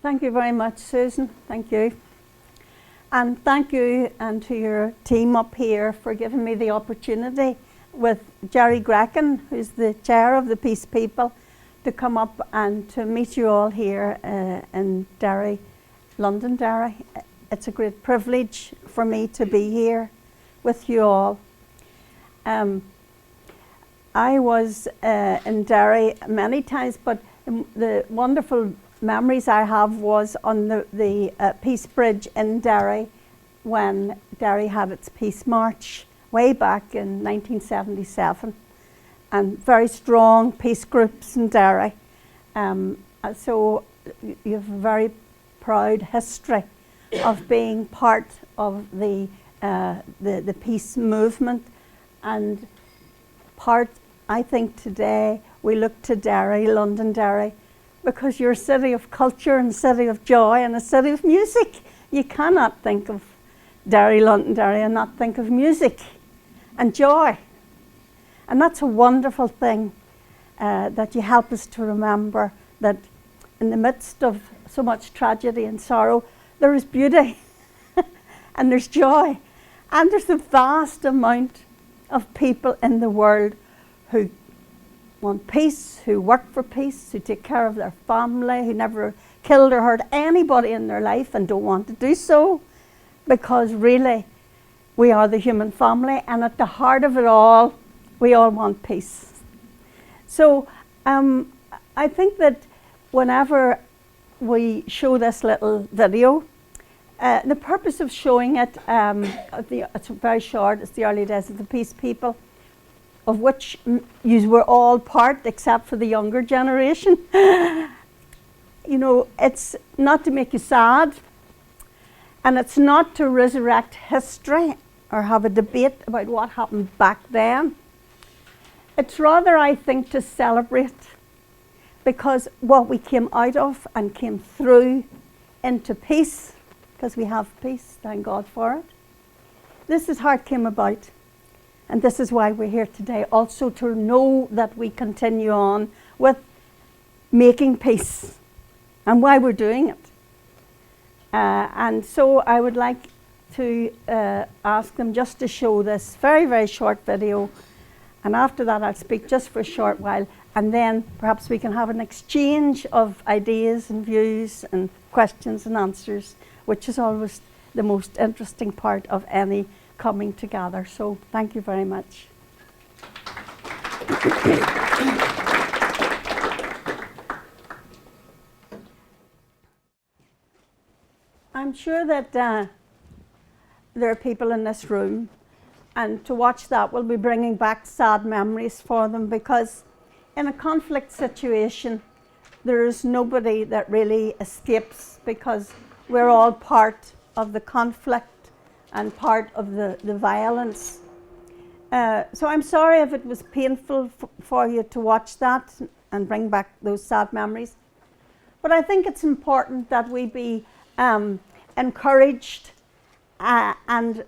Thank you very much, Susan. Thank you. And thank you and to your team up here for giving me the opportunity with Jerry Grecken, who's the chair of the Peace People, to come up and to meet you all here in Derry, London, Derry. It's a great privilege for me to be here with you all. I was in Derry many times, but the wonderful memories I have was on the Peace Bridge in Derry when Derry had its Peace March way back in 1977, and very strong peace groups in Derry. So you have a very proud history of being part of the peace movement, and part, I think today, we look to Derry, London, Derry, because you're a city of culture and a city of joy and a city of music. You cannot think of Derry, London, Derry and not think of music and joy. And that's a wonderful thing, that you help us to remember that in the midst of so much tragedy and sorrow, there is beauty and there's joy. And there's a vast amount of people in the world who want peace, who work for peace, who take care of their family, who never killed or hurt anybody in their life and don't want to do so, because really we are the human family, and at the heart of it all, we all want peace. So I think that whenever we show this little video, the purpose of showing it, it's very short, it's the early days of the Peace People, of which you were all part, except for the younger generation. You know, it's not to make you sad, and it's not to resurrect history or have a debate about what happened back then. It's rather, I think, to celebrate, because what we came out of and came through into peace, because we have peace, thank God for it. This is how it came about. And this is why we're here today, also to know that we continue on with making peace and why we're doing it. And so I would like to ask them just to show this very, very short video. And after that, I'll speak just for a short while. And then perhaps we can have an exchange of ideas and views and questions and answers, which is always the most interesting part of any coming together. So thank you very much. I'm sure that there are people in this room, and to watch that will be bringing back sad memories for them, because in a conflict situation there is nobody that really escapes, because we're all part of the conflict and part of the violence. So I'm sorry if it was painful for you to watch that and bring back those sad memories. But I think it's important that we be encouraged and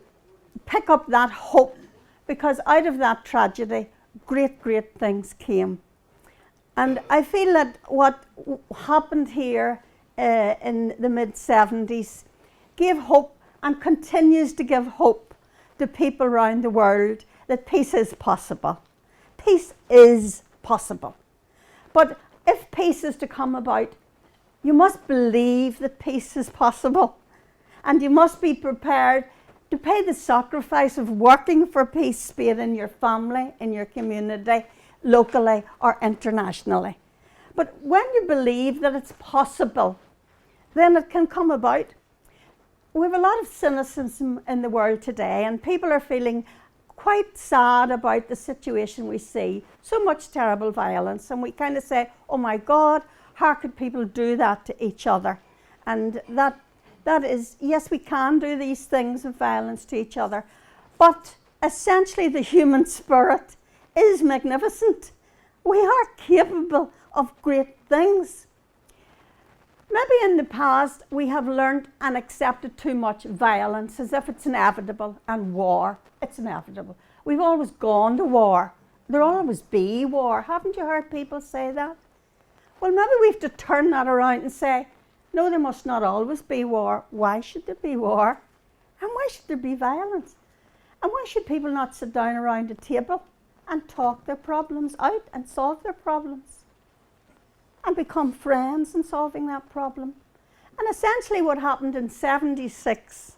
pick up that hope, because out of that tragedy, great, great things came. And I feel that what happened here in the mid-70s gave hope and continues to give hope to people around the world that peace is possible. Peace is possible. But if peace is to come about, you must believe that peace is possible. And you must be prepared to pay the sacrifice of working for peace, be it in your family, in your community, locally or internationally. But when you believe that it's possible, then it can come about. We have a lot of cynicism in the world today, and people are feeling quite sad about the situation we see. So much terrible violence, and we kind of say, oh my God, how could people do that to each other? And that is, yes, we can do these things of violence to each other, but essentially the human spirit is magnificent. We are capable of great things. Maybe in the past we have learned and accepted too much violence as if it's inevitable, and war, it's inevitable. We've always gone to war. There'll always be war. Haven't you heard people say that? Well, maybe we have to turn that around and say, No, there must not always be war. Why should there be war? And why should there be violence? And why should people not sit down around a table and talk their problems out and solve their problems? And become friends in solving that problem? And essentially what happened in 76,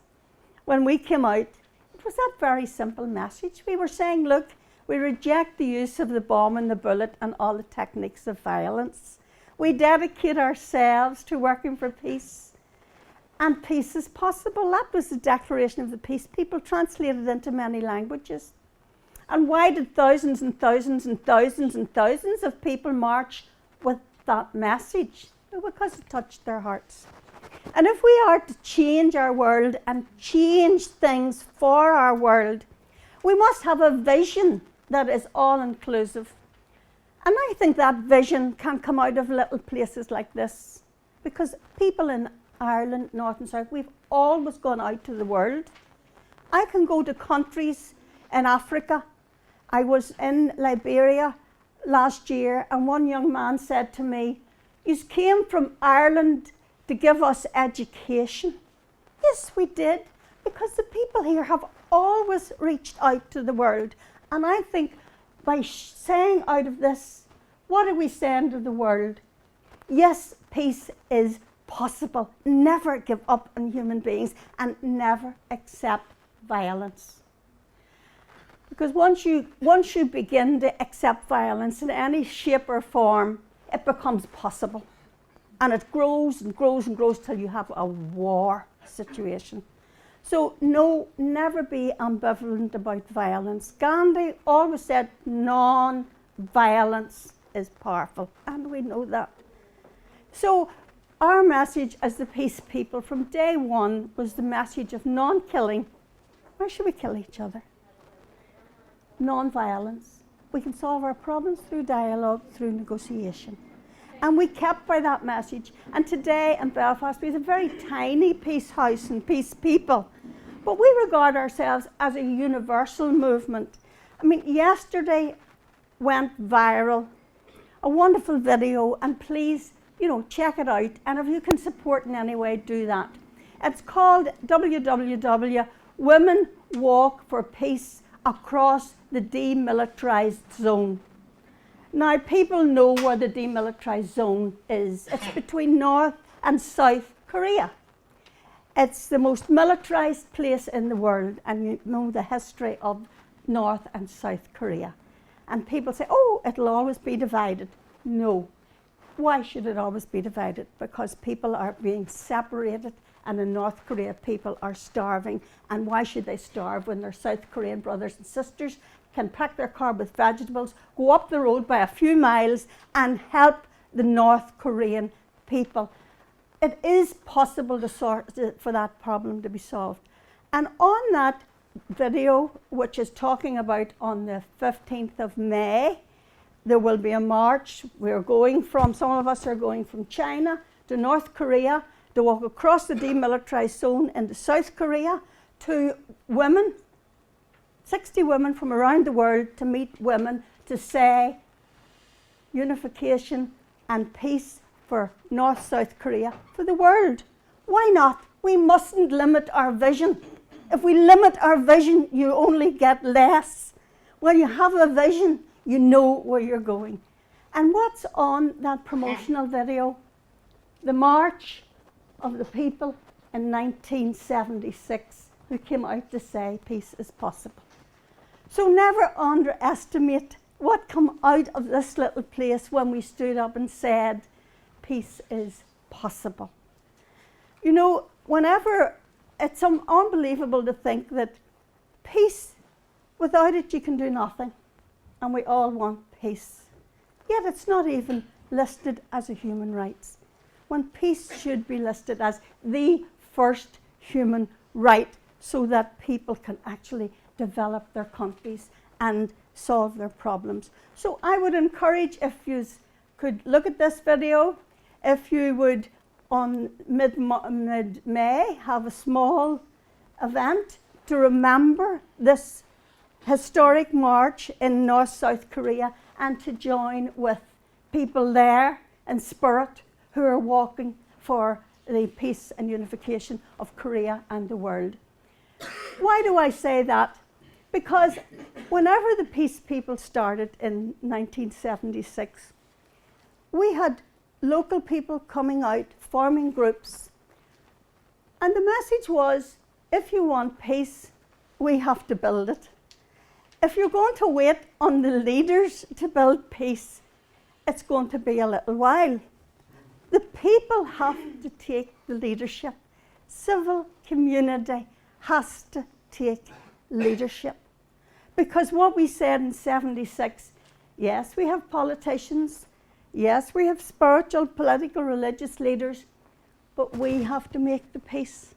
when we came out, it was that very simple message. We were saying, look, we reject the use of the bomb and the bullet and all the techniques of violence. We dedicate ourselves to working for peace, and peace is possible. That was the declaration of the peace people, translated into many languages. And why did thousands and thousands and thousands and thousands of people march with that message? Well, because it touched their hearts. And if we are to change our world and change things for our world, we must have a vision that is all-inclusive. And I think that vision can come out of little places like this, because people in Ireland, North and South, we've always gone out to the world. I can go to countries in Africa. I was in Liberia last year, and one young man said to me, "You came from Ireland to give us education." Yes, we did, because the people here have always reached out to the world. And I think by saying out of this, what are we saying to the world? Yes, peace is possible. Never give up on human beings and never accept violence. Because once you begin to accept violence in any shape or form, it becomes possible. And it grows and grows and grows till you have a war situation. So no, never be ambivalent about violence. Gandhi always said non-violence is powerful, and we know that. So our message as the peace people from day one was the message of non-killing. Why should we kill each other? Non-violence. We can solve our problems through dialogue, through negotiation. And we kept by that message. And today in Belfast, we have a very tiny peace house and peace people. But we regard ourselves as a universal movement. I mean, yesterday went viral, a wonderful video, and please, check it out. And if you can support in any way, do that. It's called Women Walk for Peace Across the Demilitarized Zone. Now, people know where the demilitarized zone is. It's between North and South Korea. It's the most militarized place in the world, and you know the history of North and South Korea. And people say, oh, it'll always be divided. No. Why should it always be divided? Because people are being separated, and in North Korea, people are starving. And why should they starve when their South Korean brothers and sisters can pack their car with vegetables, go up the road by a few miles, and help the North Korean people? It is possible for that problem to be solved. And on that video, which is talking about on the 15th of May, there will be a march. Some of us are going from China to North Korea to walk across the demilitarized zone into South Korea to women, 60 women from around the world, to meet women to say unification and peace for North-South Korea, for the world. Why not? We mustn't limit our vision. If we limit our vision, you only get less. When you have a vision, you know where you're going. And what's on that promotional video? The march of the people in 1976 who came out to say peace is possible. So never underestimate what came out of this little place when we stood up and said peace is possible. Whenever it's unbelievable to think that peace, without it you can do nothing, and we all want peace. Yet it's not even listed as a human rights, when peace should be listed as the first human right, so that people can actually develop their countries and solve their problems. So I would encourage, if you could look at this video, if you would on mid-May have a small event to remember this historic march in North-South Korea, and to join with people there in spirit who are walking for the peace and unification of Korea and the world. Why do I say that? Because whenever the peace people started in 1976, we had local people coming out, forming groups, and the message was, if you want peace, we have to build it. If you're going to wait on the leaders to build peace, it's going to be a little while. The people have to take the leadership. Civil community has to take leadership. Because what we said in 76, yes, we have politicians, yes, we have spiritual, political, religious leaders, but we have to make the peace.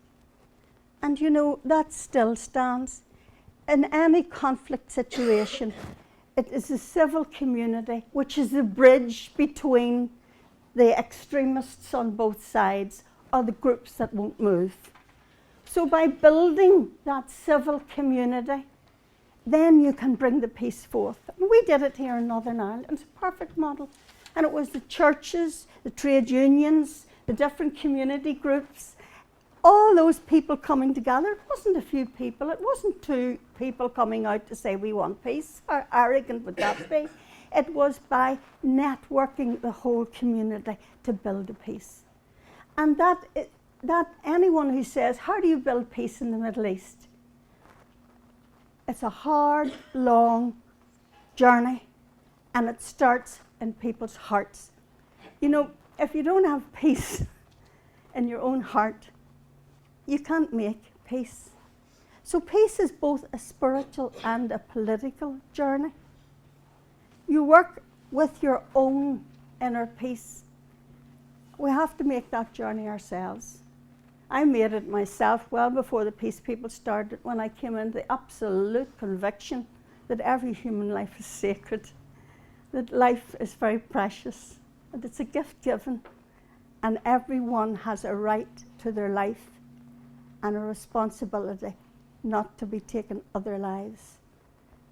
And you know, that still stands. In any conflict situation, it is the civil community which is the bridge between the extremists on both sides or the groups that won't move. So by building that civil community, then you can bring the peace forth. And we did it here in Northern Ireland. It's a perfect model. And it was the churches, the trade unions, the different community groups, all those people coming together. It wasn't a few people. It wasn't two people coming out to say we want peace. How arrogant would that be? It was by networking the whole community to build a peace. And that anyone who says, how do you build peace in the Middle East? It's a hard, long journey, and it starts in people's hearts. You know, if you don't have peace in your own heart, you can't make peace. So peace is both a spiritual and a political journey. You work with your own inner peace. We have to make that journey ourselves. I made it myself well before the peace people started, when I came into the absolute conviction that every human life is sacred, that life is very precious, that it's a gift given, and everyone has a right to their life and a responsibility not to be taking other lives.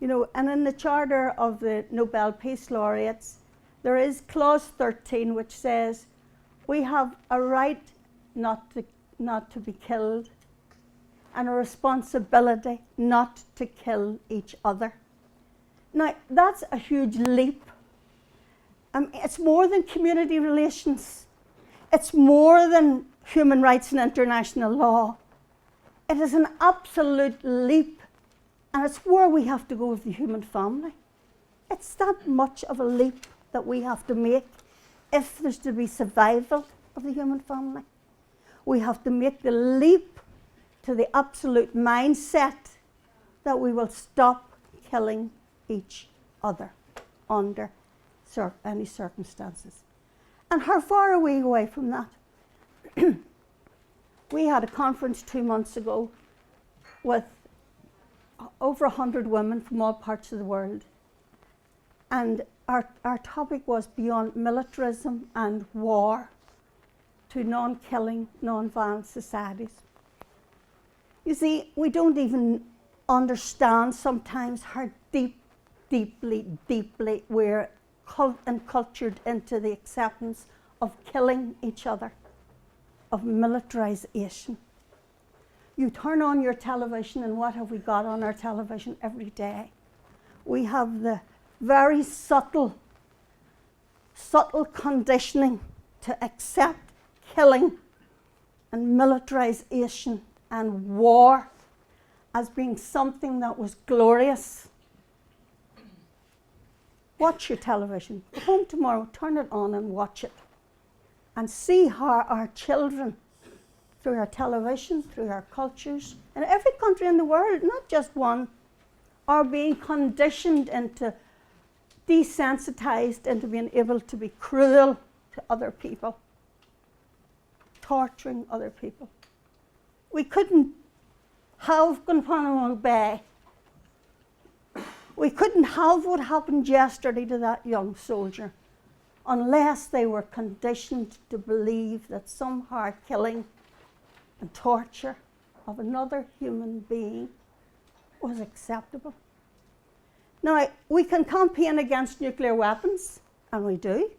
You know, and in the charter of the Nobel Peace Laureates, there is clause 13 which says we have a right not to be killed and a responsibility not to kill each other. Now, that's a huge leap. It's more than community relations. It's more than human rights and international law. It is an absolute leap, and it's where we have to go with the human family. It's that much of a leap that we have to make if there's to be survival of the human family. We have to make the leap to the absolute mindset that we will stop killing each other under any circumstances. And how far are we away from that? We had a conference 2 months ago with over 100 women from all parts of the world. And our topic was beyond militarism and war to non-killing, non-violent societies. You see, we don't even understand sometimes how deeply we're encultured into the acceptance of killing each other, of militarization. You turn on your television, and what have we got on our television every day? We have the very subtle conditioning to accept killing and militarization and war as being something that was glorious. Watch your television. Go home tomorrow, turn it on and watch it. And see how our children, through our television, through our cultures, in every country in the world, not just one, are being conditioned into, desensitized into being able to be cruel to other people, torturing other people. We couldn't have Guantanamo Bay. We couldn't have what happened yesterday to that young soldier unless they were conditioned to believe that somehow killing and torture of another human being was acceptable. Now, we can campaign against nuclear weapons, and we do.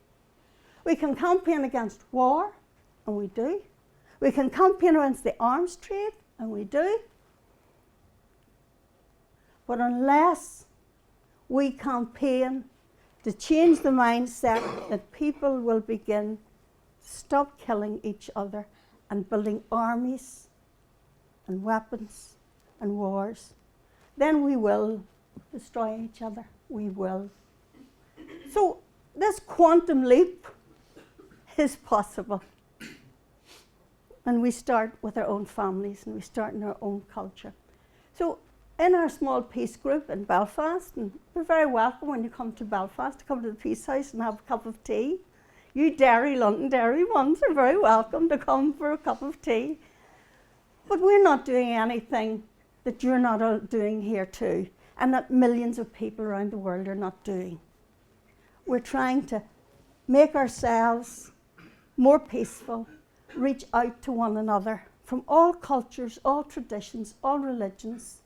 We can campaign against war, and we do. We can campaign against the arms trade, and we do. But unless we campaign to change the mindset that people will begin to stop killing each other and building armies and weapons and wars, then we will destroy each other. We will. So this quantum leap is possible. And we start with our own families, and we start in our own culture. So in our small peace group in Belfast, and you're very welcome when you come to Belfast to come to the Peace House and have a cup of tea. You Londonderry ones are very welcome to come for a cup of tea. But we're not doing anything that you're not doing here too, and that millions of people around the world are not doing. We're trying to make ourselves more peaceful, reach out to one another from all cultures, all traditions, all religions.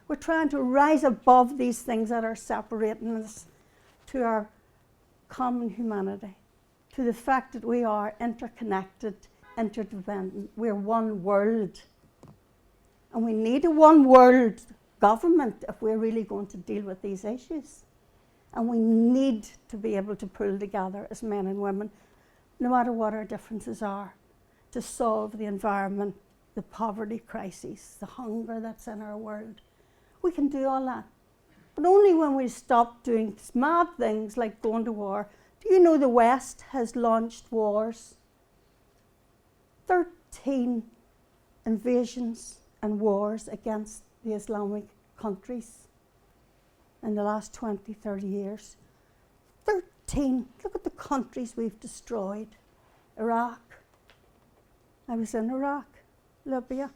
We're trying to rise above these things that are separating us to our common humanity, to the fact that we are interconnected, interdependent. We're one world. And we need a one world government if we're really going to deal with these issues. And we need to be able to pull together as men and women, no matter what our differences are, to solve the environment, the poverty crises, the hunger that's in our world. We can do all that, but only when we stop doing mad things like going to war. Do you know the West has launched wars? 13 invasions and wars against the Islamic countries in the last 20, 30 years. 13. Look at the countries we've destroyed. Iraq. I was in Iraq, Libya.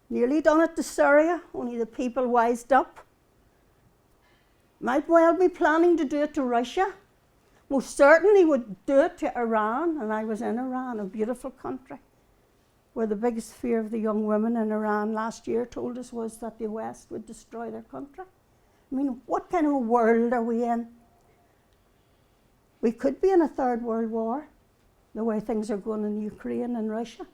Nearly done it to Syria, only the people wised up. Might well be planning to do it to Russia. Most certainly would do it to Iran, and I was in Iran, a beautiful country, where the biggest fear of the young women in Iran last year told us was that the West would destroy their country. I mean, what kind of a world are we in? We could be in a third world war, the way things are going in Ukraine and Russia.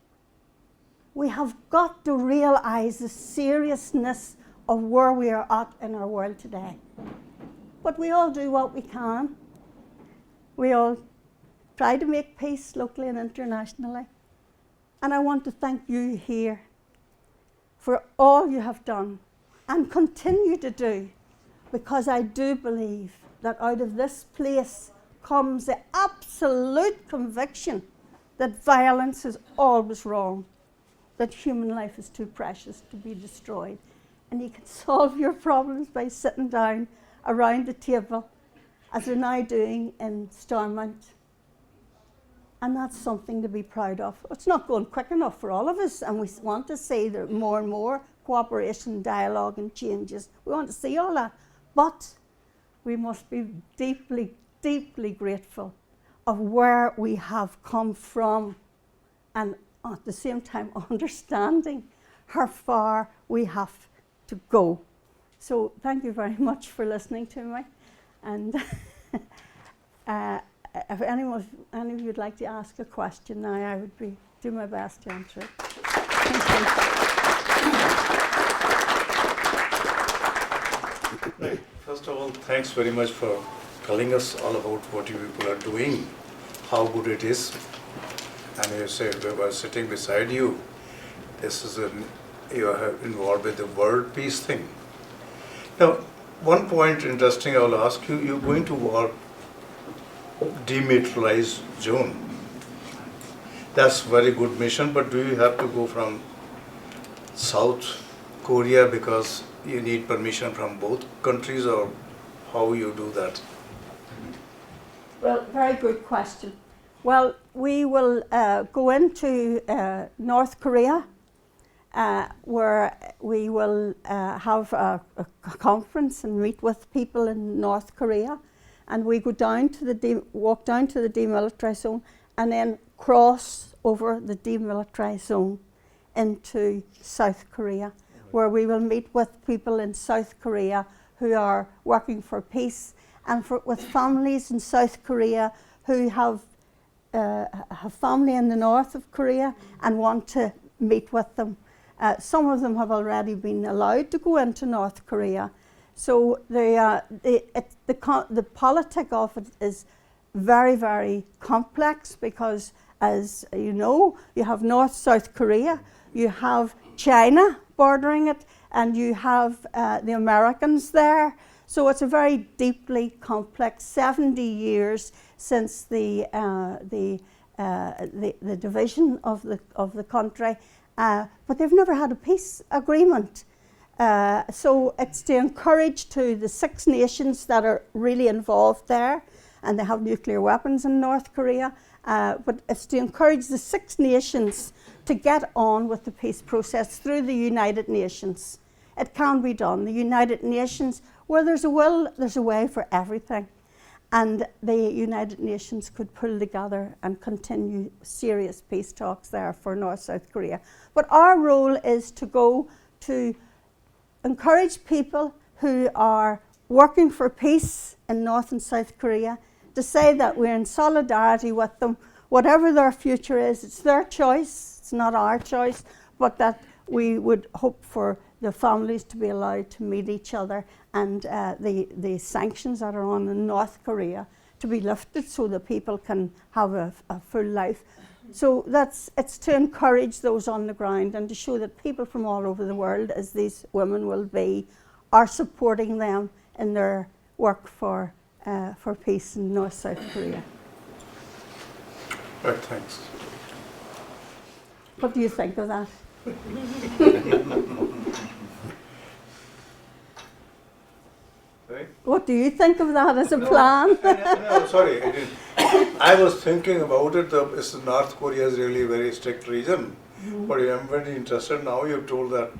We have got to realize the seriousness of where we are at in our world today. But we all do what we can. We all try to make peace locally and internationally. And I want to thank you here for all you have done and continue to do, because I do believe that out of this place comes the absolute conviction that violence is always wrong, that human life is too precious to be destroyed. And you can solve your problems by sitting down around the table, as they're now doing in Stormont. And that's something to be proud of. It's not going quick enough for all of us, and we want to see there more and more cooperation, dialogue and changes. We want to see all that. But we must be deeply, deeply grateful of where we have come from, and at the same time understanding how far we have to go. So thank you very much for listening to me. And if any of you would like to ask a question now, I would do my best to answer it. Right. First of all, thanks very much for telling us all about what you people are doing, how good it is. And you said we were sitting beside you. This is you are involved with the world peace thing. Now, one point interesting I will ask you, you're going to war demilitarized zone. That's very good mission, but do you have to go from South Korea because you need permission from both countries, or how you do that? Well, very good question. Well, we will go into North Korea, where we will have a conference and meet with people in North Korea, and we go down to walk down to the demilitarized zone, and then cross over the demilitarized zone into South Korea, where we will meet with people in South Korea who are working for peace, and with families in South Korea who have have family in the north of Korea and want to meet with them. Some of them have already been allowed to go into North Korea. So the politic of it is very, very complex because, as you know, you have North-South Korea, you have China bordering it, and you have the Americans there. So it's a very deeply complex 70 years since the division of the country, but they've never had a peace agreement. So it's to encourage to the 6 nations that are really involved there, and they have nuclear weapons in North Korea, but it's to encourage the 6 nations to get on with the peace process through the United Nations. It can be done. The United Nations, where there's a will, there's a way for everything. And the United Nations could pull together and continue serious peace talks there for North-South Korea. But our role is to go to encourage people who are working for peace in North and South Korea to say that we're in solidarity with them. Whatever their future is, it's their choice, it's not our choice, but that we would hope for the families to be allowed to meet each other, and the sanctions that are on in North Korea to be lifted so that people can have a full life. So it's to encourage those on the ground and to show that people from all over the world, as these women will be, are supporting them in their work for peace in North-South Korea. Right, thanks. What do you think of that? Sorry? What do you think of that as a plan? No, sorry, I didn't. I was thinking about it. North Korea is really a very strict region, but I'm very interested now. You've told that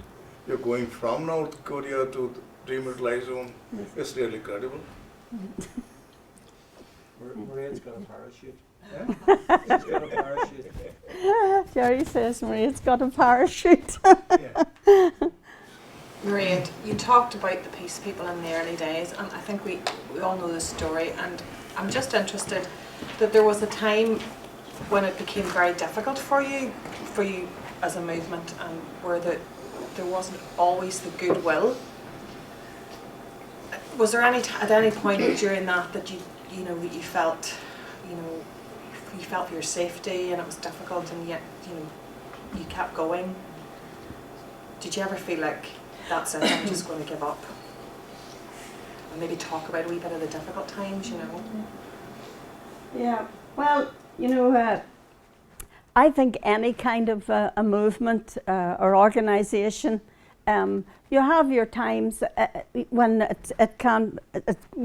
you're going from North Korea to demilitarized zone. Yes. It's really incredible. Mairead's got a parachute. Yeah? She's got a parachute. Jerry says Mairead's got a parachute. Yeah. Mairead, you talked about the peace people in the early days, and I think we all know the story, and I'm just interested that there was a time when it became very difficult for you as a movement, and where there wasn't always the goodwill. Was there at any point during that you felt for your safety and it was difficult, and yet you kept going? Did you ever feel like, that's it, I'm just going to give up? And maybe talk about a wee bit of the difficult times, Yeah, well, I think any kind of a movement or organisation, you have your times when it can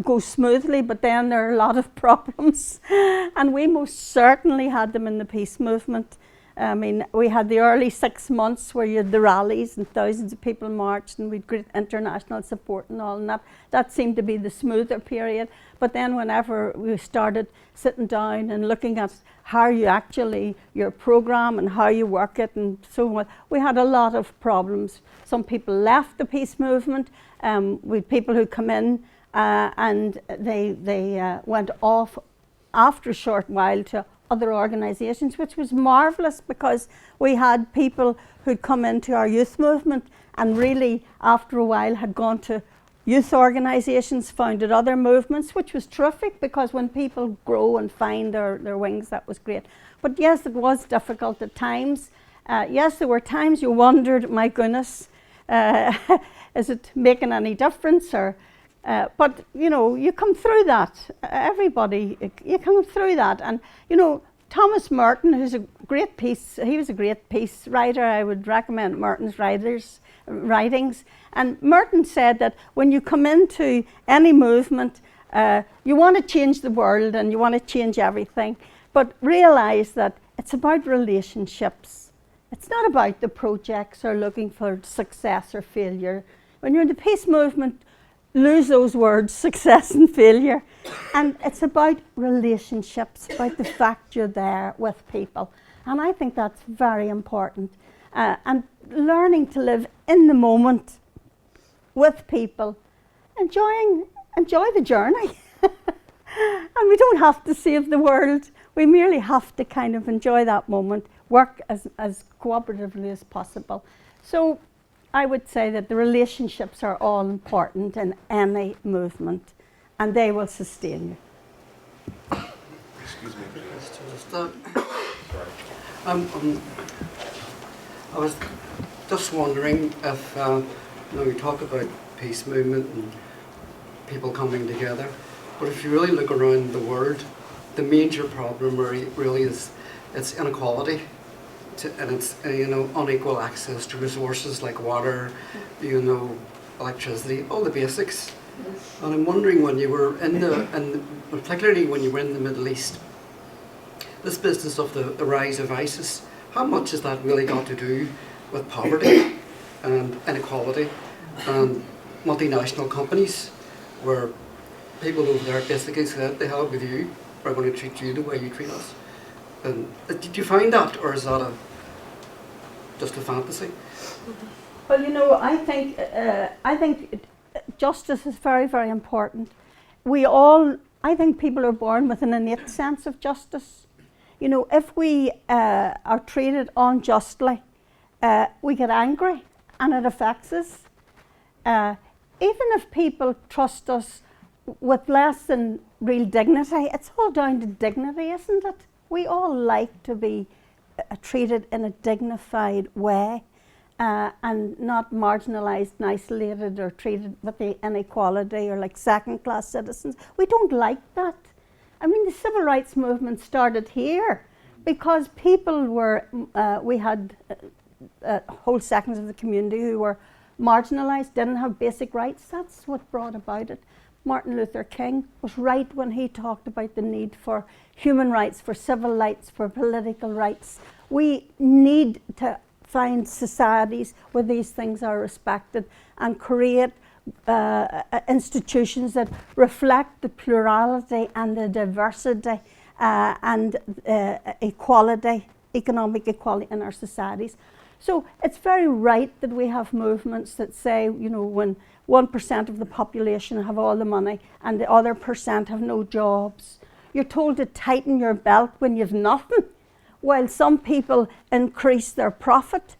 go smoothly, but then there are a lot of problems. And we most certainly had them in the peace movement. I mean, we had the early 6 months where you had the rallies and thousands of people marched, and we'd great international support and all, and that seemed to be the smoother period. But then whenever we started sitting down and looking at how your programme and how you work it and so on, we had a lot of problems. Some people left the peace movement. We had people who come in and they went off after a short while to other organisations, which was marvellous, because we had people who'd come into our youth movement and really after a while had gone to youth organisations, founded other movements, which was terrific, because when people grow and find their wings, that was great. But yes, it was difficult at times. Yes, there were times you wondered, my goodness, is it making any difference? But you come through that. Everybody, you come through that. And Thomas Merton, who's a great he was a great peace writer. I would recommend Merton's writings. And Merton said that when you come into any movement, you want to change the world and you want to change everything, but realise that it's about relationships. It's not about the projects or looking for success or failure. When you're in the peace movement, lose those words, success and failure. And it's about relationships, about the fact you're there with people. And I think that's very important. And learning to live in the moment with people, enjoy the journey. I we don't have to save the world. We merely have to kind of enjoy that moment, work as cooperatively as possible. So I would say that the relationships are all important in any movement, and they will sustain you. Excuse me, please. I was just wondering if, you talk about peace movement and people coming together, but if you really look around the world, the major problem really is it's inequality, and it's unequal access to resources like water, electricity, all the basics. And I'm wondering, when you were particularly when you were in the Middle East, this business of the rise of ISIS, how much has that really got to do with poverty and inequality and multinational companies, where people over there basically said, the hell with you, we're going to treat you the way you treat us? And did you find that, or is that just a fantasy? Well, I think justice is very, very important. I think people are born with an innate sense of justice. If we are treated unjustly, we get angry, and it affects us. Even if people trust us with less than real dignity, it's all down to dignity, isn't it? We all like to be treated in a dignified way, and not marginalised and isolated or treated with the inequality or like second-class citizens. We don't like that. I mean, the civil rights movement started here because people we had whole sections of the community who were marginalised, didn't have basic rights. That's what brought about it. Martin Luther King was right when he talked about the need for human rights, for civil rights, for political rights. We need to find societies where these things are respected and create institutions that reflect the plurality and the diversity and equality, economic equality in our societies. So it's very right that we have movements that say, when 1% of the population have all the money and the other percent have no jobs, you're told to tighten your belt when you've nothing, while some people increase their profit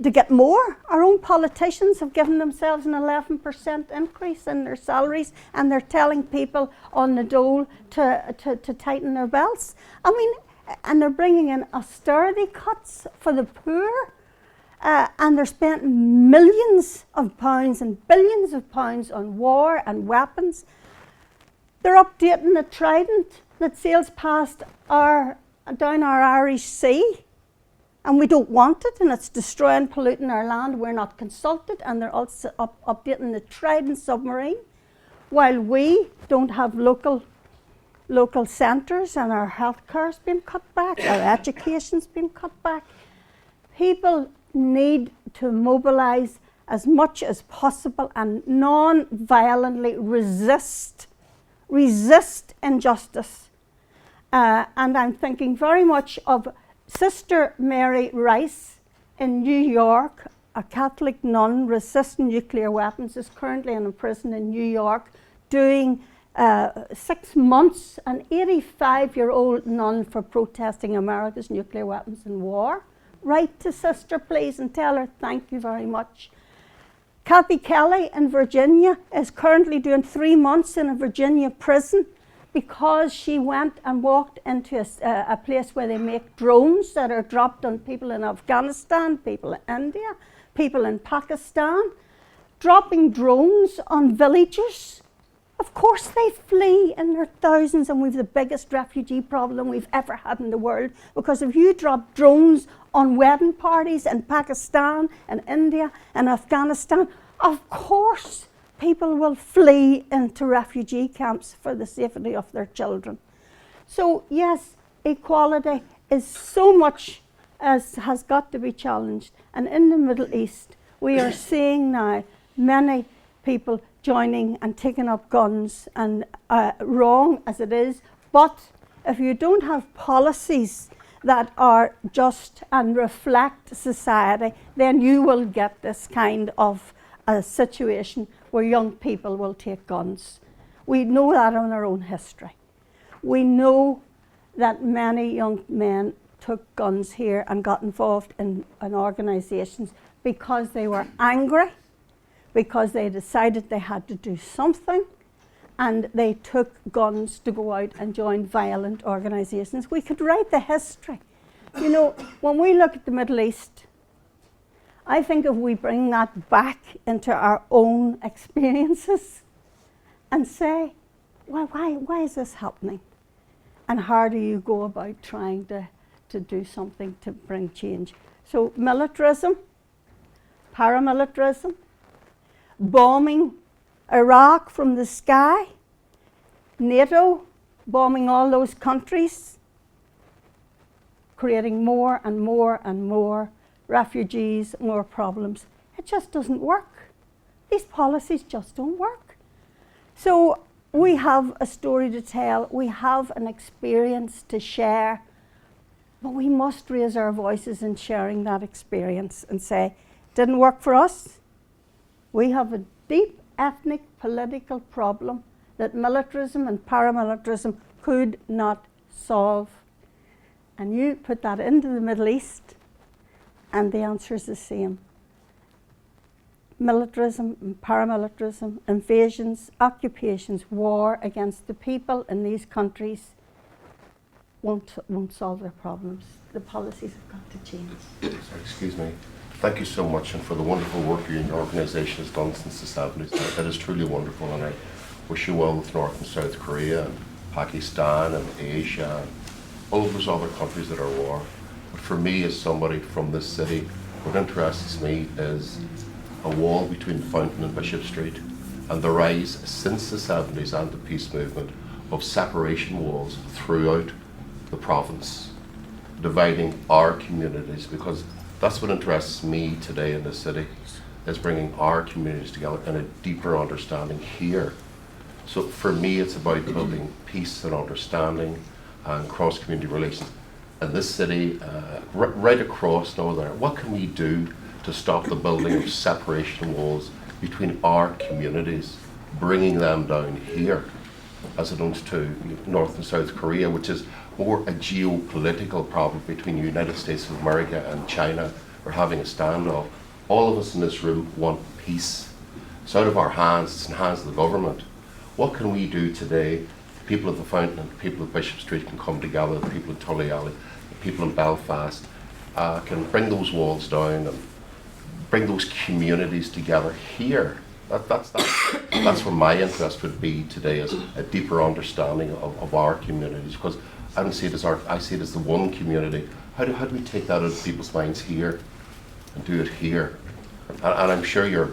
to get more. Our own politicians have given themselves an 11% increase in their salaries, and they're telling people on the dole to tighten their belts. I mean, and they're bringing in austerity cuts for the poor, and they're spending millions of pounds and billions of pounds on war and weapons. They're updating the Trident that sails past down our Irish Sea, and we don't want it, and it's destroying, polluting our land. We're not consulted, and they're also updating the Trident submarine, while we don't have local centres, and our healthcare's been cut back, our education's been cut back. People need to mobilise as much as possible and non-violently resist injustice. And I'm thinking very much of Sister Mary Rice in New York, a Catholic nun resisting nuclear weapons, is currently in a prison in New York doing 6 months, an 85-year-old nun, for protesting America's nuclear weapons in war. Write to Sister, please, and tell her thank you very much. Kathy Kelly in Virginia is currently doing 3 months in a Virginia prison because she went and walked into a place where they make drones that are dropped on people in Afghanistan, people in India, people in Pakistan, dropping drones on villagers. Of course they flee in their thousands, and we've the biggest refugee problem we've ever had in the world, because if you drop drones on wedding parties in Pakistan and India and Afghanistan, of course people will flee into refugee camps for the safety of their children. So yes, equality is so much as has got to be challenged. And in the Middle East, we are seeing now many people joining and taking up guns, and wrong as it is. But if you don't have policies that are just and reflect society, then you will get this kind of a situation where young people will take guns. We know that in our own history. We know that many young men took guns here and got involved in organisations because they were angry, because they decided they had to do something, and they took guns to go out and join violent organisations. We could write the history. You know, when we look at the Middle East, I think if we bring that back into our own experiences and say, well, why is this happening? And how do you go about trying to do something to bring change? So militarism, paramilitarism, bombing Iraq from the sky, NATO bombing all those countries, creating more and more and more refugees, more problems. It just doesn't work. These policies just don't work. So we have a story to tell, we have an experience to share, but we must raise our voices in sharing that experience and say, didn't work for us. We have a deep ethnic political problem that militarism and paramilitarism could not solve. And you put that into the Middle East, and the answer is the same. Militarism and paramilitarism, invasions, occupations, war against the people in these countries won't solve their problems. The policies have got to change. Sorry, excuse me. Thank you so much, and for the wonderful work your organisation has done since the 70s. That is truly wonderful, and I wish you well with North and South Korea and Pakistan and Asia and all those other countries that are at war. But for me, as somebody from this city, what interests me is a wall between Fountain and Bishop Street, and the rise since the 70s and the peace movement of separation walls throughout the province, dividing our communities, because that's what interests me today in this city, is bringing our communities together in a deeper understanding here. So for me, it's about building peace and understanding and cross-community relations in this city, right across Northern Ireland. What can we do to stop the building of separation walls between our communities, bringing them down here, as opposed to North and South Korea, which is more a geopolitical problem between the United States of America and China. We're having a standoff. All of us in this room want peace. It's out of our hands, it's in the hands of the government. What can we do today? The people of the Fountain and the people of Bishop Street can come together, the people of Tully Alley, the people in Belfast can bring those walls down and bring those communities together here. That's where my interest would be today, is a deeper understanding of our communities, because I don't see it as I see it as the one community. How do we take that out of people's minds here and do it here? And I'm sure you're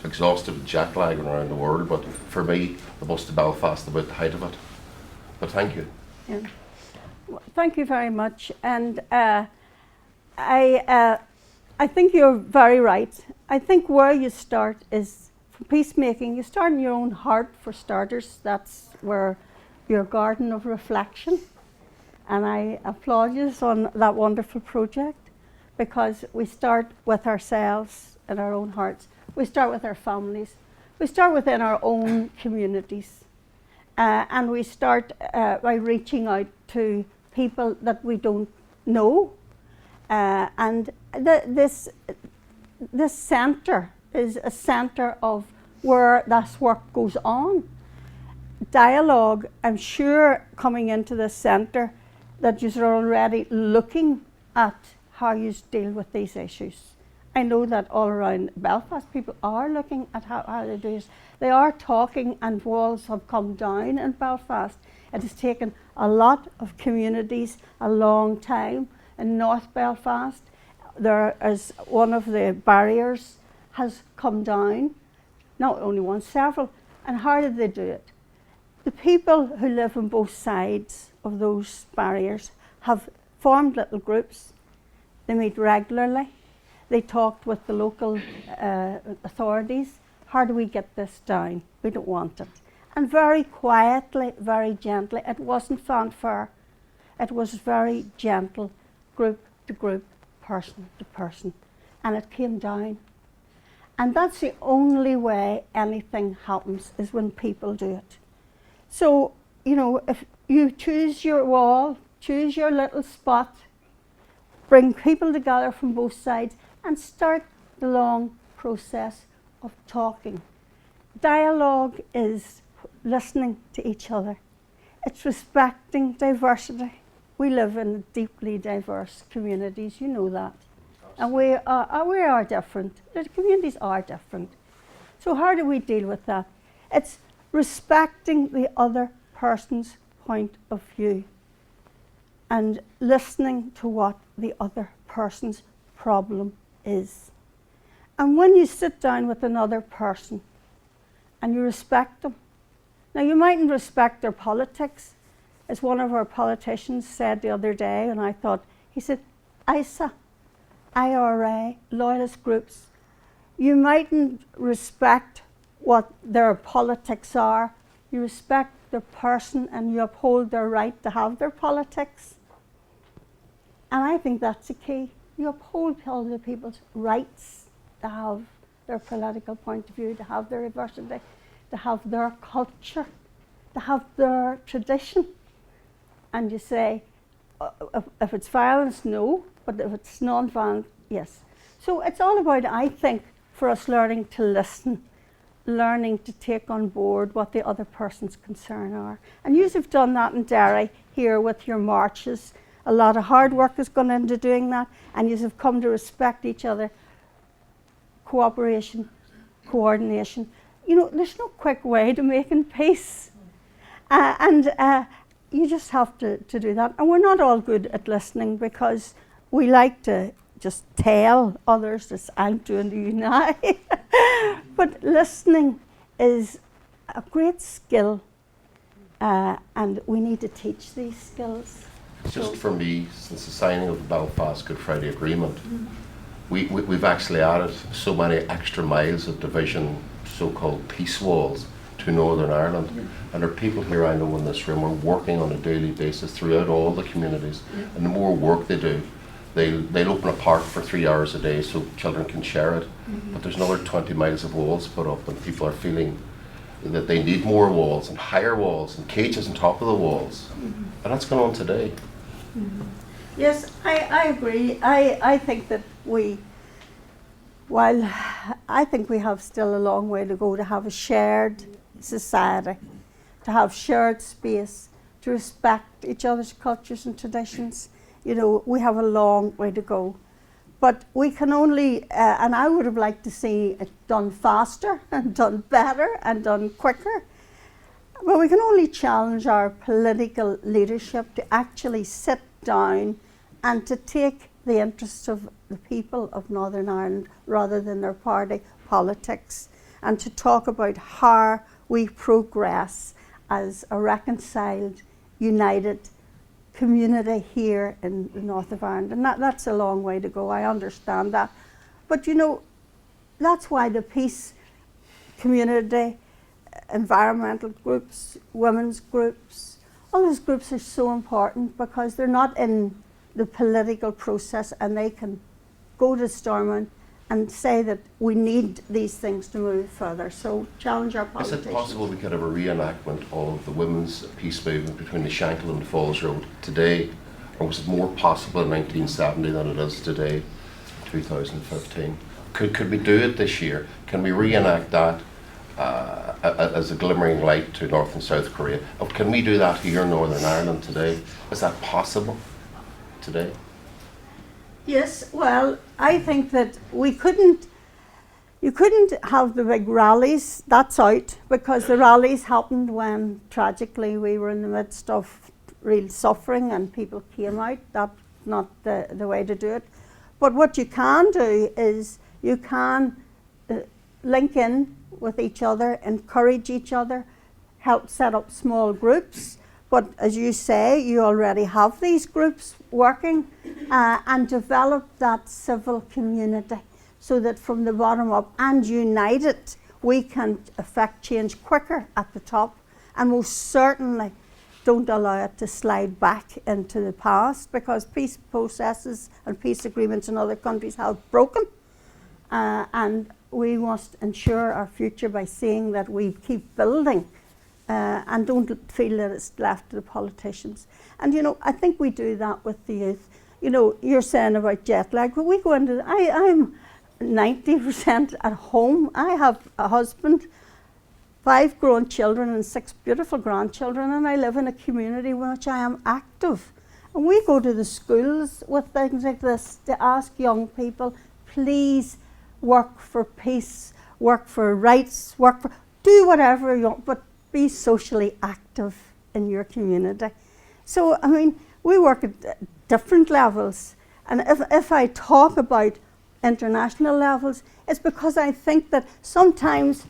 exhausted with jet lag around the world, but for me, the bus to Belfast, about the height of it. But thank you. Yeah. Well, thank you very much. And I think you're very right. I think where you start is for peacemaking. You start in your own heart, for starters. That's where your garden of reflection. And I applaud you on that wonderful project, because we start with ourselves and our own hearts. We start with our families. We start within our own communities. And we start by reaching out to people that we don't know. And this centre is a centre of where this work goes on. Dialogue, I'm sure, coming into this centre, that you're already looking at how you deal with these issues. I know that all around Belfast, people are looking at how they do this. They are talking, and walls have come down in Belfast. It has taken a lot of communities a long time. In North Belfast, there is one of the barriers has come down, not only one, several. And how did they do it? The people who live on both sides of those barriers have formed little groups. They meet regularly. They talked with the local authorities. How do we get this down? We don't want it. And very quietly, very gently, it wasn't fanfare. It was very gentle, group to group, person to person. And it came down. And that's the only way anything happens, is when people do it. So, you know, if you choose your wall, choose your little spot, bring people together from both sides and start the long process of talking. Dialogue is listening to each other. It's respecting diversity. We live in deeply diverse communities, you know that. And we are different. The communities are different. So how do we deal with that? It's respecting the other person's point of view and listening to what the other person's problem is. And when you sit down with another person and you respect them, now you mightn't respect their politics, as one of our politicians said the other day, and I thought, he said, ISA, IRA, loyalist groups, you mightn't respect what their politics are, you respect the person and you uphold their right to have their politics. And I think that's the key. You uphold other people's rights to have their political point of view, to have their diversity, to have their culture, to have their tradition. And you say, if it's violence, no, but if it's non-violent, yes. So it's all about, I think, for us learning to listen, learning to take on board what the other person's concerns are. And you have done that in Derry here with your marches. A lot of hard work has gone into doing that, and you have come to respect each other. Cooperation, coordination. You know, there's no quick way to making peace. You just have to do that. And we're not all good at listening because we like to just tell others this, I'm doing to you now. But listening is a great skill, and we need to teach these skills. Just for me, since the signing of the Belfast Good Friday Agreement, we've actually added so many extra miles of division, so-called peace walls, to Northern Ireland. And there are people here I know in this room are working on a daily basis throughout all the communities. And the more work they do, they'll open a park for 3 hours a day so children can share it. But there's another 20 miles of walls put up, and people are feeling that they need more walls and higher walls and cages on top of the walls. And that's going on today. Yes, I agree. I think that while I think we have still a long way to go to have a shared society, to have shared space, to respect each other's cultures and traditions, you know, we have a long way to go. But we can only, and I would have liked to see it done faster and done better and done quicker. But we can only challenge our political leadership to actually sit down and to take the interests of the people of Northern Ireland rather than their party politics, and to talk about how we progress as a reconciled, united community here in the north of Ireland. And that's a long way to go, I understand that. But you know, that's why the peace community, environmental groups, women's groups, all those groups are so important because they're not in the political process, and they can go to Stormont and say that we need these things to move further. So challenge our politicians. Is it possible we could have a reenactment of the women's peace movement between the Shankill and Falls Road today? Or was it more possible in 1970 than it is today, 2015? Could we do it this year? Can we reenact that as a glimmering light to North and South Korea? Or can we do that here in Northern Ireland today? Is that possible today? Yes, well, I think that you couldn't have the big rallies, that's out, because the rallies happened when tragically we were in the midst of real suffering and people came out. That's not the way to do it. But what you can do is you can link in with each other, encourage each other, help set up small groups. But as you say, you already have these groups working, and develop that civil community so that from the bottom up and united, we can affect change quicker at the top, and most certainly don't allow it to slide back into the past, because peace processes and peace agreements in other countries have broken, and we must ensure our future by seeing that we keep building and don't feel that it's left to the politicians. And you know, I think we do that with the youth. You know, you're saying about jet lag, but we go into, I'm 90% at home. I have a husband, 5 grown children and 6 beautiful grandchildren, and I live in a community in which I am active. And we go to the schools with things like this to ask young people, please work for peace, work for rights, do whatever you want, but be socially active in your community. So, I mean, we work at different levels. And if I talk about international levels, it's because I think that sometimes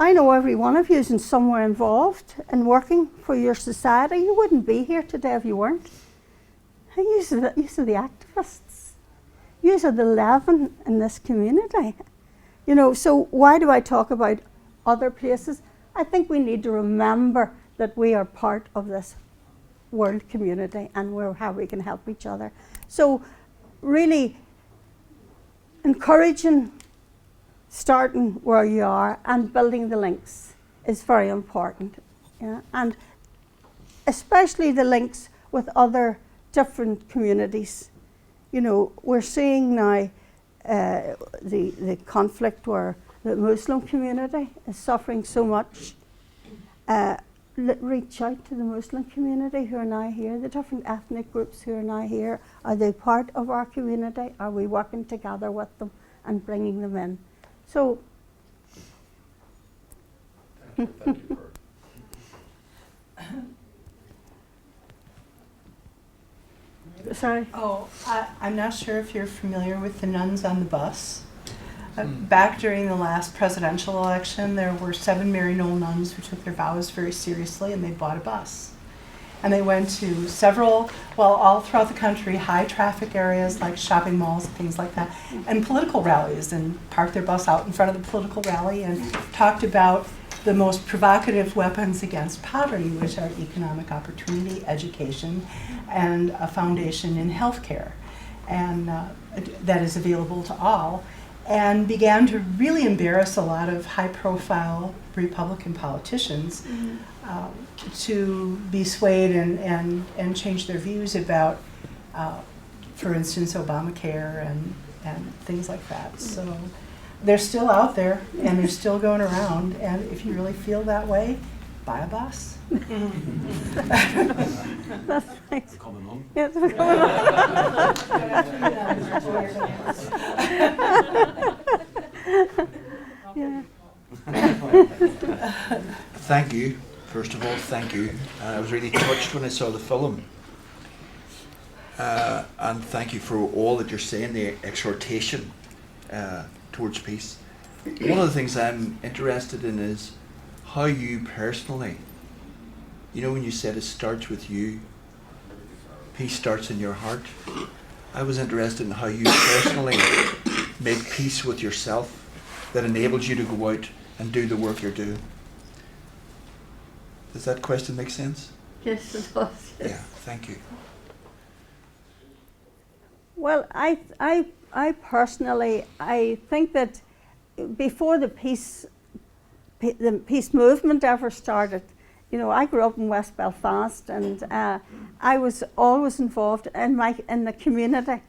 I know every one of you is in somewhere involved in working for your society. You wouldn't be here today if you weren't. You are the activists. You are the leaven in this community. You know, so why do I talk about other places? I think we need to remember that we are part of this world community and how we can help each other. So really encouraging, starting where you are and building the links is very important. Yeah? And especially the links with other different communities. You know, we're seeing now the conflict where the Muslim community is suffering so much. Reach out to the Muslim community who are now here, the different ethnic groups who are now here. Are they part of our community? Are we working together with them and bringing them in? So, Thank you for sorry. Oh, I'm not sure if you're familiar with the nuns on the bus. Back during the last presidential election, there were 7 Maryknoll nuns who took their vows very seriously, and they bought a bus. And they went to several, well, all throughout the country, high traffic areas like shopping malls and things like that, and political rallies, and parked their bus out in front of the political rally and talked about the most provocative weapons against poverty, which are economic opportunity, education, and a foundation in healthcare, and that is available to all, and began to really embarrass a lot of high-profile Republican politicians to be swayed and change their views about, for instance, Obamacare and things like that. So they're still out there, and they're still going around, and if you really feel that way, buy a bus. That's right. Coming home. Yeah, it's coming yeah. Thank you. First of all, thank you. I was really touched when I saw the film. And thank you for all that you're saying, the exhortation towards peace. One of the things I'm interested in is how you personally, you know, when you said it starts with you, peace starts in your heart. I was interested in how you personally make peace with yourself that enables you to go out and do the work you're doing. Does that question make sense? Yes, it does. Yes. Yeah, thank you. Well, I personally, I think that before the peace movement ever started, you know, I grew up in West Belfast, and I was always involved in the community,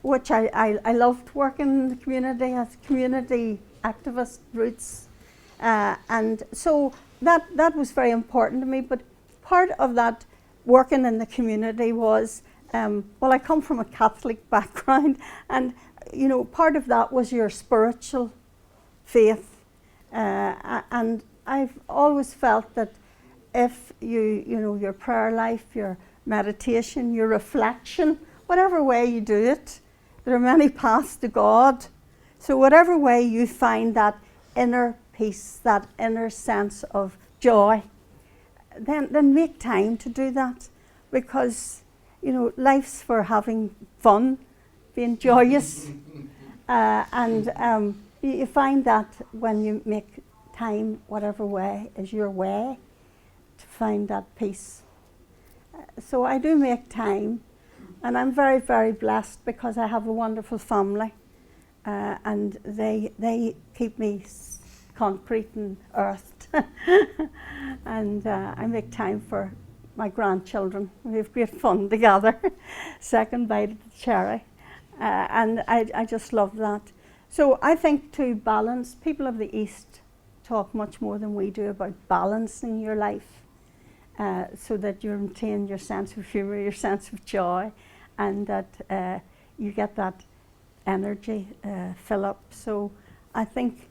which I loved working in the community as community activist roots, and so that was very important to me. But part of that working in the community was, well, I come from a Catholic background, and you know, part of that was your spiritual faith, and I've always felt that if you know, your prayer life, your meditation, your reflection, whatever way you do it, there are many paths to God. So whatever way you find that inner peace, that inner sense of joy, then make time to do that, because you know, life's for having fun, being joyous, and you find that when you make time, whatever way is your way, to find that peace. So I do make time, and I'm very, very blessed because I have a wonderful family, and they keep me concrete and earthed, And I make time for my grandchildren. We have great fun together. Second bite of the cherry. And I just love that. So I think to balance, people of the East talk much more than we do about balancing your life, so that you retain your sense of humour, your sense of joy, and that you get that energy fill up. So I think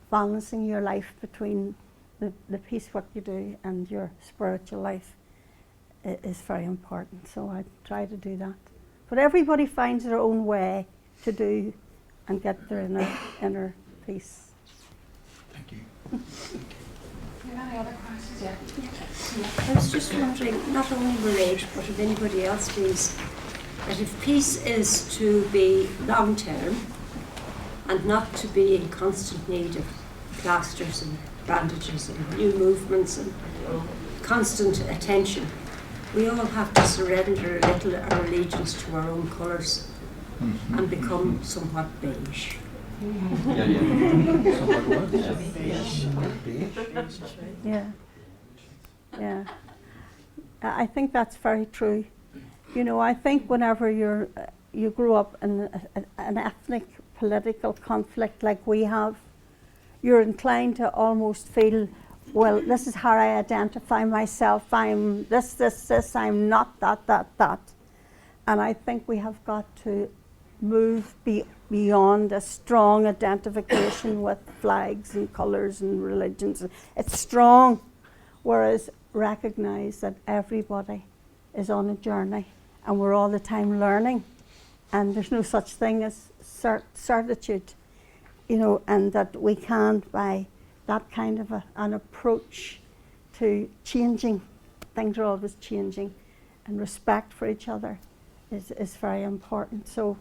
balancing your life between the peace work you do and your spiritual life is very important. So I try to do that. But everybody finds their own way to do and get their inner peace. Thank you. Any other questions? Yeah. I was just wondering, not only Mairead, but if anybody else feels that if peace is to be long term and not to be in constant need of plasters and bandages and new movements and constant attention, we all have to surrender a little our allegiance to our own colours and become somewhat beige. Yeah, yeah. I think that's very true. You know, I think whenever you grow up in an ethnic political conflict like we have, you're inclined to almost feel, well, this is how I identify myself. I'm this, I'm not that. And I think we have got to move beyond a strong identification with flags and colours and religions. It's strong, whereas recognise that everybody is on a journey and we're all the time learning, and there's no such thing as certitude, you know, and that we can, by that kind of an approach to changing, things are always changing, and respect for each other is very important. So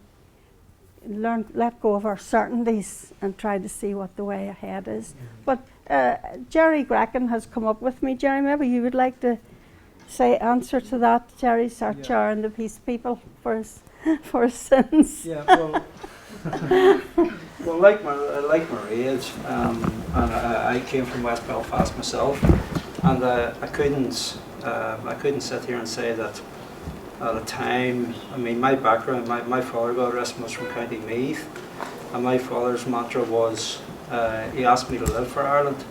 let go of our certainties and try to see what the way ahead is. But Jerry Gracken has come up with me. Jerry, maybe you would like to answer to that. Jerry's our chair and the peace people for his sins. Yeah, well, like Mairead, and I came from West Belfast myself, and I couldn't sit here and say that at a time. I mean, my background, my father, God rest him, was from County Meath, and my father's mantra was he asked me to live for Ireland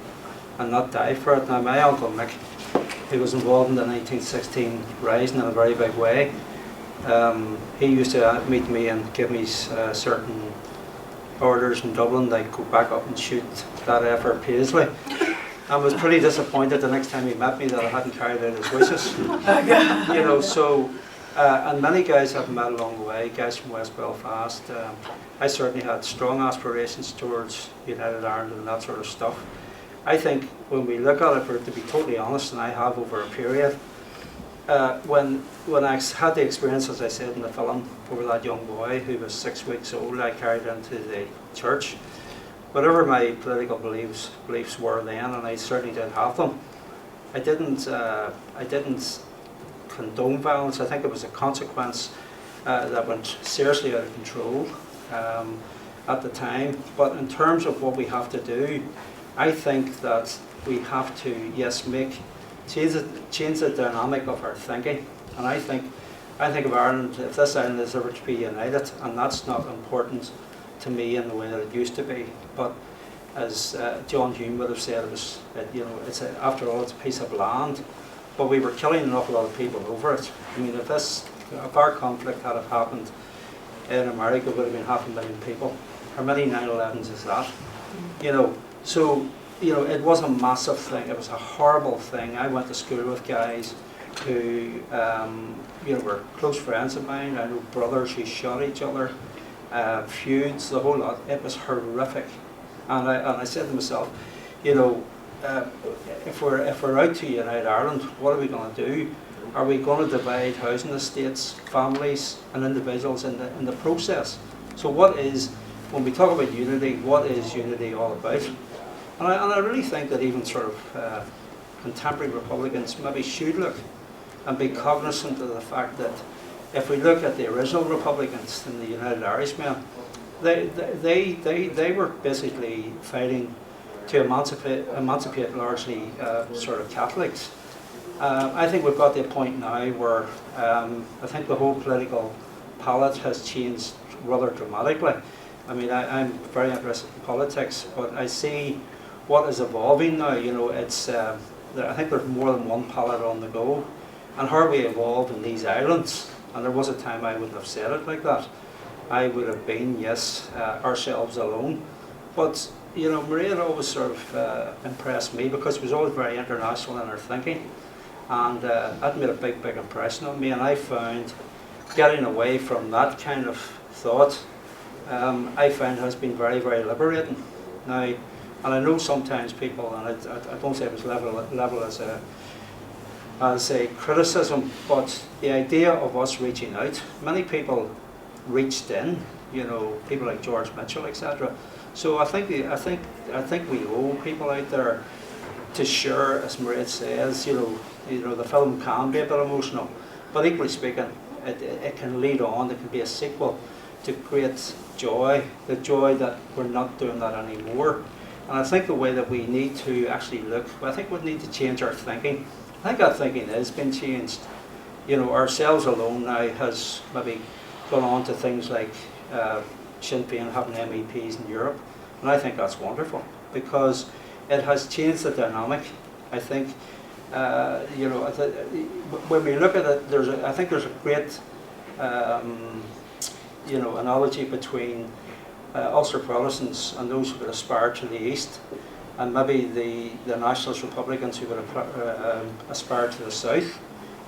and not die for it. Now, my uncle Mick, who was involved in the 1916 Rising in a very big way, he used to meet me and give me certain orders in Dublin, like go back up and shoot that effort Paisley. I was pretty disappointed the next time he met me that I hadn't carried out his wishes. You know, so, and many guys have met along the way, guys from West Belfast. I certainly had strong aspirations towards United Ireland and that sort of stuff. I think when we look at it, for to be totally honest, and I have over a period, when I had the experience, as I said in the film, over that young boy who was 6 weeks old, I carried into the church. Whatever my political beliefs were then, and I certainly did have them, I didn't condone violence. I think it was a consequence that went seriously out of control at the time. But in terms of what we have to do, I think that we have to, yes, change the dynamic of our thinking. And I think of Ireland, if this island is ever to be united, and that's not important to me in the way that it used to be, but as John Hume would have said, after all, it's a piece of land, but we were killing an awful lot of people over it. I mean, if our conflict had happened in America, it would have been 500,000 people. How many 9/11s is that? You know, so, you know, it was a massive thing. It was a horrible thing. I went to school with guys who, were close friends of mine. I know brothers who shot each other, feuds, the whole lot. It was horrific. And I said to myself, you know, if we're out to unite Ireland, what are we going to do? Are we going to divide housing estates, families, and individuals in the process? So when we talk about unity, what is unity all about? And I really think that even sort of contemporary Republicans maybe should look and be cognizant of the fact that if we look at the original Republicans and the United Irishmen, they were basically fighting to emancipate largely sort of Catholics. I think we've got to a point now where I think the whole political palette has changed rather dramatically. I mean, I'm very interested in politics, but I see what is evolving now. You know, it's I think there's more than one palette on the go, and how we evolve in these islands. And there was a time I wouldn't have said it like that. I would have been, yes, ourselves alone. But you know, Mairead always sort of impressed me because she was always very international in her thinking, and that made a big, big impression on me. And I found getting away from that kind of thought, I find has been very, very liberating. Now, and I know sometimes people, and I don't say it was level as a criticism, but the idea of us reaching out, many people reached in, you know, people like George Mitchell, etc. So I think we owe people out there to share, as Mairead says, you know, the film can be a bit emotional, but equally speaking, it can lead on. It can be a sequel to great joy, the joy that we're not doing that anymore. And I think the way that we need to actually look, I think we need to change our thinking. I think our thinking has been changed. You know, ourselves alone now has maybe gone on to things like Sinn Féin having MEPs in Europe, and I think that's wonderful because it has changed the dynamic. I think, you know, when we look at it, I think there's a great, you know, analogy between Ulster Protestants and those who would aspire to the east, and maybe the Nationalist Republicans who would aspire to the south.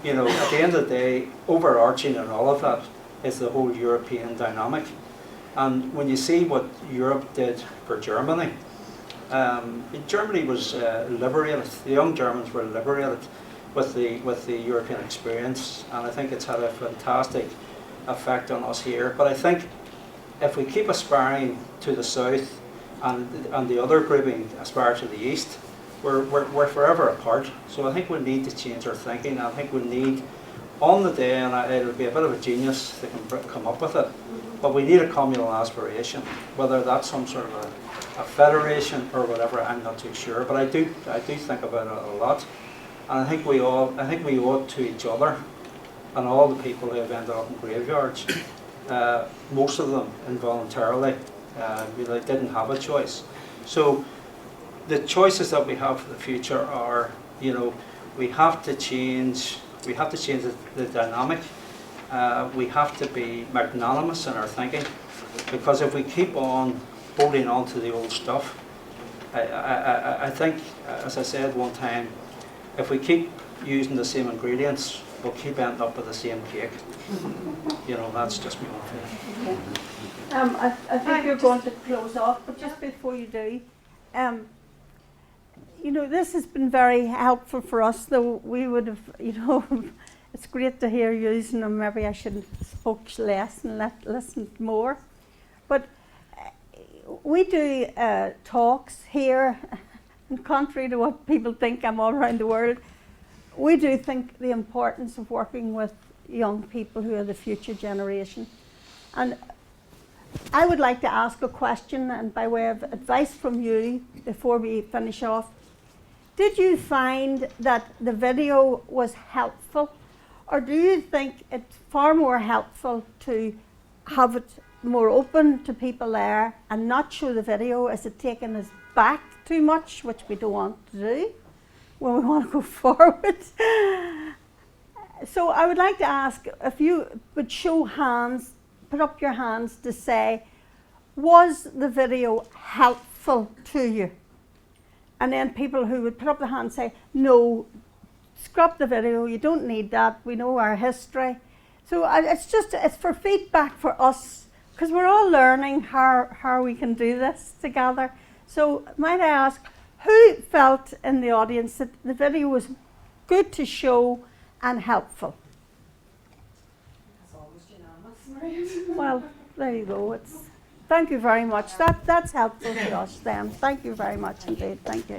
You know, at the end of the day, overarching in all of that is the whole European dynamic. And when you see what Europe did for Germany, Germany was liberated. The young Germans were liberated with the European experience, and I think it's had a fantastic effect on us here. But I think if we keep aspiring to the south and the other grouping aspire to the east, we're forever apart. So I think we need to change our thinking. I think we need, on the day, and it'll be a bit of a genius that can come up with it, but we need a communal aspiration. Whether that's some sort of a federation or whatever, I'm not too sure. But I do think about it a lot, and I think we owe it to each other and all the people who have ended up in graveyards. Most of them involuntarily, they didn't have a choice. So the choices that we have for the future are, you know, we have to change the dynamic. We have to be magnanimous in our thinking, because if we keep on holding on to the old stuff, I think, as I said one time, if we keep using the same ingredients, we'll keep ending up with the same cake. You know, that's just my own feeling. I think you're going to close off, but just before you do, you know, this has been very helpful for us, though we would have, you know, it's great to hear you using them. Maybe I should have spoke less and listened more. But we do talks here, and contrary to what people think, I'm all around the world. We do think the importance of working with young people who are the future generation. And I would like to ask a question, and by way of advice from you before we finish off. Did you find that the video was helpful, or do you think it's far more helpful to have it more open to people there and not show the video? Is it taking us back too much, which we don't want to do when we want to go forward? So I would like to ask if you would show hands, put up your hands to say, was the video helpful to you? And then people who would put up their hand say, no, scrap the video, you don't need that, we know our history. So it's for feedback for us, because we're all learning how we can do this together. So might I ask, who felt in the audience that the video was good to show and helpful? It's always unanimous. Well, there you go. Thank you very much. That's helpful to us then. Thank you very much indeed. Thank you.